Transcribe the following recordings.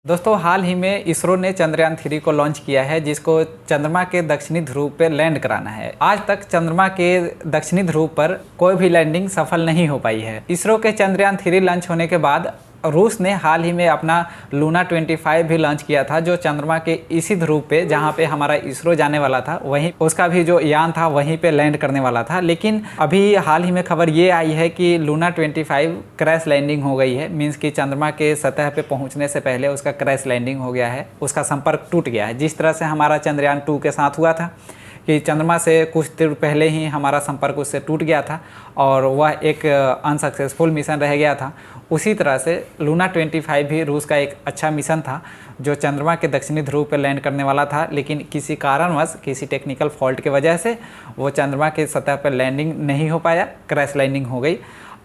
दोस्तों हाल ही में इसरो ने चंद्रयान 3 को लॉन्च किया है, जिसको चंद्रमा के दक्षिणी ध्रुव पे लैंड कराना है। आज तक चंद्रमा के दक्षिणी ध्रुव पर कोई भी लैंडिंग सफल नहीं हो पाई है। इसरो के चंद्रयान 3 लॉन्च होने के बाद रूस ने हाल ही में अपना लूना 25 भी लॉन्च किया था, जो चंद्रमा के इसी ध्रुव पे जहाँ पे हमारा इसरो जाने वाला था, वहीं उसका भी जो यान था वहीं पे लैंड करने वाला था। लेकिन अभी हाल ही में खबर ये आई है कि लूना 25 क्रैश लैंडिंग हो गई है। मीन्स कि चंद्रमा के सतह पे पहुँचने से पहले उसका क्रैश लैंडिंग हो गया है, उसका संपर्क टूट गया है। जिस तरह से हमारा चंद्रयान 2 के साथ हुआ था कि चंद्रमा से कुछ देर पहले ही हमारा संपर्क उससे टूट गया था और वह एक अनसक्सेसफुल मिशन रह गया था, उसी तरह से लूना 25 भी रूस का एक अच्छा मिशन था जो चंद्रमा के दक्षिणी ध्रुव पर लैंड करने वाला था। लेकिन किसी कारणवश, किसी टेक्निकल फॉल्ट की वजह से वो चंद्रमा के सतह पर लैंडिंग नहीं हो पाया, क्रैश लैंडिंग हो गई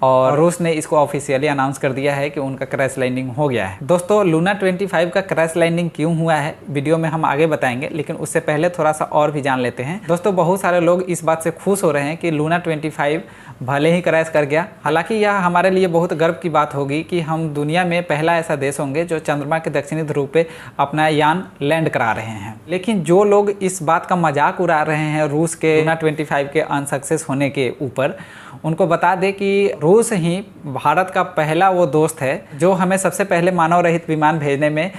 और रूस ने इसको ऑफिशियली अनाउंस कर दिया है कि उनका क्रैश लैंडिंग हो गया है। दोस्तों लूना 25 का क्रैश लैंडिंग क्यों हुआ है वीडियो में हम आगे बताएंगे, लेकिन उससे पहले थोड़ा सा और भी जान लेते हैं। दोस्तों बहुत सारे लोग इस बात से खुश हो रहे हैं कि लूना 25 भले ही क्रैश कर गया, हालांकि यह हमारे लिए बहुत गर्व की बात होगी कि हम दुनिया में पहला ऐसा देश होंगे जो चंद्रमा के दक्षिणी ध्रुव पे अपना यान लैंड करा रहे हैं। लेकिन जो लोग इस बात का मजाक उड़ा रहे हैं रूस के लूना 25 के अनसक्सेस होने के ऊपर, उनको बता दें कि रूस ही भारत का पहला वो दोस्त है जो हमें सबसे पहले मानव रहित विमान भेजने में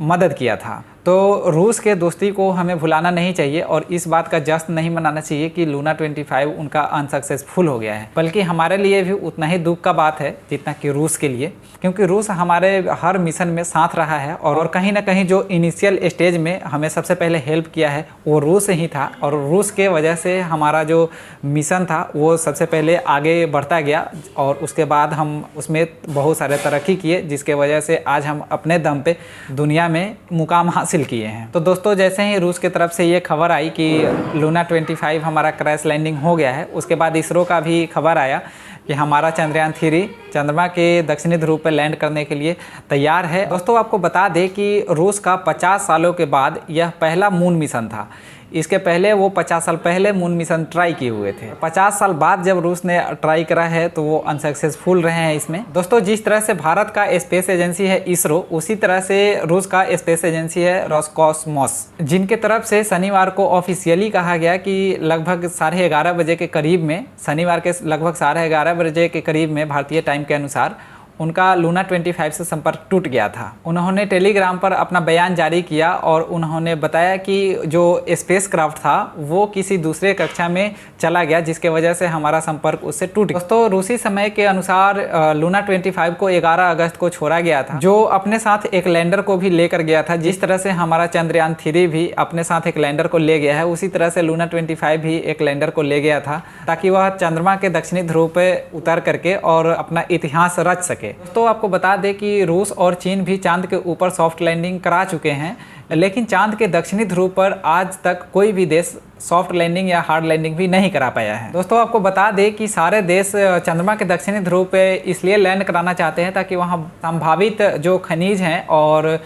मदद किया था। तो रूस के दोस्ती को हमें भुलाना नहीं चाहिए और इस बात का जश्न नहीं मनाना चाहिए कि लूना 25 उनका अनसक्सेसफुल हो गया है, बल्कि हमारे लिए भी उतना ही दुख का बात है जितना कि रूस के लिए, क्योंकि रूस हमारे हर मिशन में साथ रहा है और कहीं ना कहीं जो इनिशियल स्टेज में हमें सबसे पहले हेल्प किया है वो रूस ही था और रूस के वजह से हमारा जो मिशन था वो सबसे पहले आगे बढ़ता गया और उसके बाद हम उसमें बहुत सारे तरक्की किए, जिसके वजह से आज हम अपने दम पे दुनिया में मुकाम हासिल किए हैं। तो दोस्तों जैसे ही रूस की तरफ से ये खबर आई कि लूना 25 हमारा क्रैश लैंडिंग हो गया है, उसके बाद इसरो का भी खबर आया कि हमारा चंद्रयान 3 चंद्रमा के दक्षिणी ध्रुव पर लैंड करने के लिए तैयार है। दोस्तों आपको बता दें कि रूस का 50 सालों के बाद यह पहला मून मिशन था। इसके पहले वो 50 साल पहले मून मिशन ट्राई किए हुए थे। 50 साल बाद जब रूस ने ट्राई करा है तो वो अनसक्सेसफुल रहे हैं इसमें। दोस्तों जिस तरह से भारत का स्पेस एजेंसी है इसरो, उसी तरह से रूस का स्पेस एजेंसी है रोसकॉस्मोस, जिनके तरफ से शनिवार को ऑफिशियली कहा गया कि लगभग 11:30 बजे के करीब में, शनिवार के लगभग 11:30 बजे के करीब में भारतीय टाइम के अनुसार उनका लूना 25 से संपर्क टूट गया था। उन्होंने टेलीग्राम पर अपना बयान जारी किया और उन्होंने बताया कि जो स्पेस क्राफ्ट था वो किसी दूसरे कक्षा में चला गया, जिसके वजह से हमारा संपर्क उससे टूट गया। दोस्तों रूसी समय के अनुसार लूना 25 को 11 अगस्त को छोड़ा गया था, जो अपने साथ एक लैंडर को भी लेकर गया था। जिस तरह से हमारा चंद्रयान 3 भी अपने साथ एक लैंडर को ले गया है, उसी तरह से लूना 25 भी एक लैंडर को ले गया था ताकि वह चंद्रमा के दक्षिणी ध्रुव पर उतर करके और अपना इतिहास रच सके। दोस्तों आपको बता दें कि रूस और चीन भी चांद के ऊपर सॉफ्ट लैंडिंग करा चुके हैं, लेकिन चांद के दक्षिणी ध्रुव पर आज तक कोई भी देश सॉफ्ट लैंडिंग या हार्ड लैंडिंग भी नहीं करा पाया है। दोस्तों आपको बता दें कि सारे देश चंद्रमा के दक्षिणी ध्रुव पे इसलिए लैंड कराना चाहते हैं ताकि वहाँ संभावित जो खनिज हैं और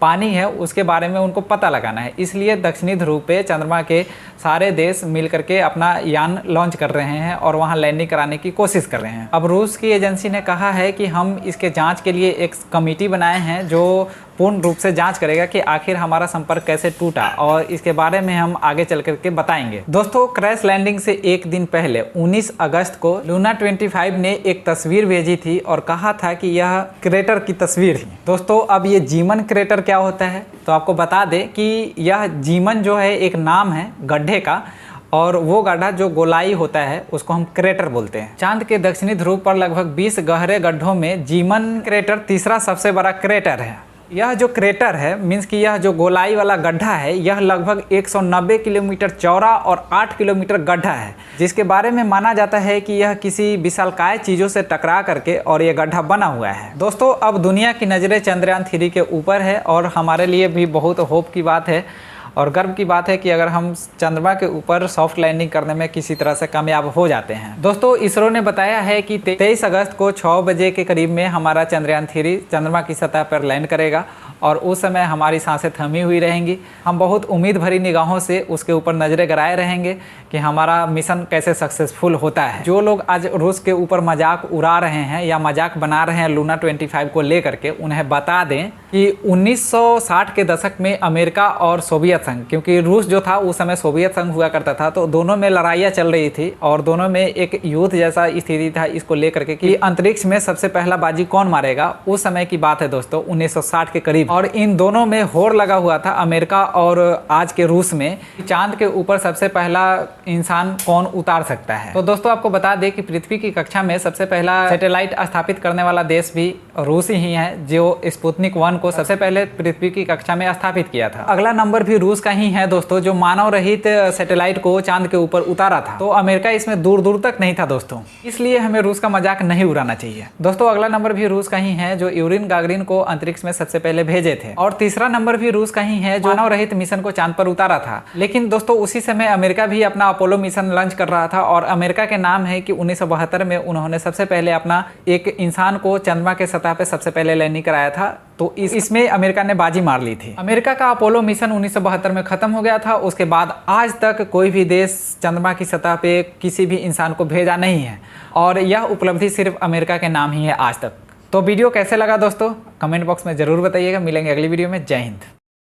पानी है उसके बारे में उनको पता लगाना है। इसलिए दक्षिणी ध्रुव पे चंद्रमा के सारे देश मिल करके अपना यान लॉन्च कर रहे हैं और वहां लैंडिंग कराने की कोशिश कर रहे हैं। अब रूस की एजेंसी ने कहा है कि हम इसके जांच के लिए एक कमेटी बनाए हैं जो पूर्ण रूप से जांच करेगा कि आखिर हमारा संपर्क कैसे टूटा, और इसके बारे में हम आगे चल करके बताएंगे। दोस्तों क्रैश लैंडिंग से एक दिन पहले 19 अगस्त को लूना 25 ने एक तस्वीर भेजी थी और कहा था कि यह क्रेटर की तस्वीर थी। दोस्तों अब ये जीमन क्रेटर क्या होता है, तो आपको बता दें कि यह जीमन जो है एक नाम है गड्ढे का, और वो गड्ढा जो गोलाई होता है उसको हम क्रेटर बोलते हैं। चांद के दक्षिणी ध्रुव पर लगभग 20 गहरे गड्ढों में जीमन क्रेटर तीसरा सबसे बड़ा क्रेटर है। यह जो क्रेटर है, मीन्स कि यह जो गोलाई वाला गड्ढा है, यह लगभग 190 किलोमीटर चौड़ा और 8 किलोमीटर गड्ढा है, जिसके बारे में माना जाता है कि यह किसी विशालकाय चीज़ों से टकरा करके और यह गड्ढा बना हुआ है। दोस्तों अब दुनिया की नज़रें चंद्रयान 3 के ऊपर है और हमारे लिए भी बहुत होप की बात है और गर्व की बात है कि अगर हम चंद्रमा के ऊपर सॉफ्ट लैंडिंग करने में किसी तरह से कामयाब हो जाते हैं। दोस्तों इसरो ने बताया है कि 23 अगस्त को 6 बजे के करीब में हमारा चंद्रयान 3 चंद्रमा की सतह पर लैंड करेगा और उस समय हमारी सांसें थमी हुई रहेंगी। हम बहुत उम्मीद भरी निगाहों से उसके ऊपर नज़रें गड़ाए रहेंगे कि हमारा मिशन कैसे सक्सेसफुल होता है। जो लोग आज रूस के ऊपर मजाक उड़ा रहे हैं या मजाक बना रहे हैं लूना 25 को लेकर के, उन्हें बता दें कि 1960 के दशक में अमेरिका और सोवियत संघ, क्योंकि रूस जो था उस समय सोवियत संघ हुआ करता था, तो दोनों में लड़ाइयाँ चल रही थी और दोनों में एक युद्ध जैसा स्थिति था इसको लेकर के कि अंतरिक्ष में सबसे पहला बाजी कौन मारेगा। उस समय की बात है दोस्तों, 1960 के करीब। और इन दोनों में होड़ लगा हुआ था अमेरिका और आज के रूस में, चांद के ऊपर सबसे पहला इंसान कौन उतार सकता है। तो दोस्तों आपको बता दें कि पृथ्वी की कक्षा में सबसे पहला सैटेलाइट स्थापित करने वाला देश भी रूस ही है, जो स्पुतनिक 1 को सबसे पहले पृथ्वी की कक्षा में स्थापित किया था। अगला नंबर भी रूस का ही है दोस्तों, जो मानव रहित सैटेलाइट को चांद के ऊपर उतारा था। तो अमेरिका इसमें दूर दूर तक नहीं था दोस्तों, इसलिए हमें रूस का मजाक नहीं उड़ाना चाहिए। दोस्तों अगला नंबर भी रूस का ही है, जो यूरिन गागरिन को अंतरिक्ष में सबसे पहले भेजे थे। और तीसरा नंबर भी रूस का ही है, जो मानव रहित मिशन को चांद पर उतारा था। लेकिन दोस्तों उसी समय अमेरिका भी अपना अपोलो मिशन लॉन्च कर रहा था, और अमेरिका के नाम है कि 1972 में उन्होंने सबसे पहले अपना एक इंसान को चंद्रमा के सतह पे सबसे पहले लैंडिंग कराया था। तो इसमें अमेरिका ने बाजी मार ली थी। अमेरिका का अपोलो मिशन 1972 में खत्म हो गया था। उसके बाद आज तक कोई भी देश चंद्रमा की सतह पे किसी भी इंसान को भेजा नहीं है, और यह उपलब्धि सिर्फ अमेरिका के नाम ही है आज तक। तो वीडियो कैसे लगा दोस्तों, कमेंट बॉक्स में जरूर बताइएगा। मिलेंगे अगली वीडियो में। जय हिंद।